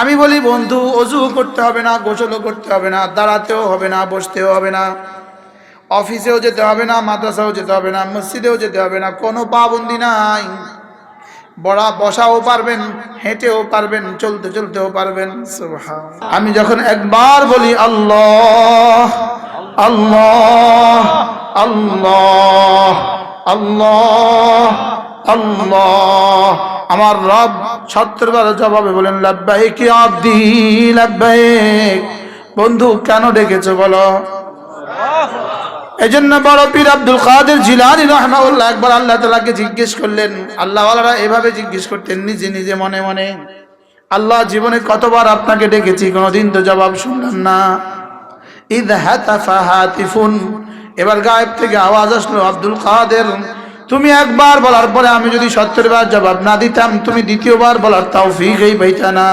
আমি বলি বন্ধু, অজু করতে হবে না, গোসলও করতে হবে না, দাঁড়াতেও হবে না, বসতেও হবে না, অফিসেও যেতে হবে না, মাদ্রাসাও যেতে হবে না, মসজিদেও যেতে হবে না, কোনো পাবন্দি নাই। বসাও পারবেন, হেঁটেও পারবেন, চলতে চলতেও পারবেন। সুবহানাল্লাহ। আমি যখন একবার বলি আল্লাহ আল্লাহ আল্লাহ আল্লাহ আল্লাহ, আমার রব 70 বার জবাবে বলেন লাব্বাইক ইয়া আব্দি লাব্বাইক। বন্ধু কেন ডেকেছো বলো? এজন্য বড় পীর আব্দুল কাদের জিলানী রাহিমাহুল্লাহ একবার আল্লাহ তাআলাকে জিজ্ঞেস করলেন। আল্লাহওয়ালারা এভাবে জিজ্ঞেস করতেন নিজে নিজে মনে মনে, আল্লাহ জীবনে কতবার আপনাকে ডেকেছি, কোনোদিন তো জবাব শুনলাম না। ইয হাতাফা হাতিফুন, এবার গায়েব থেকে আওয়াজ আসলো, আব্দুল কাদের তুমি একবার বলার পরে আমি যদি 70 বার জবাব না দিতাম, তুমি দ্বিতীয়বার বলার তৌফিকই পাইতা না।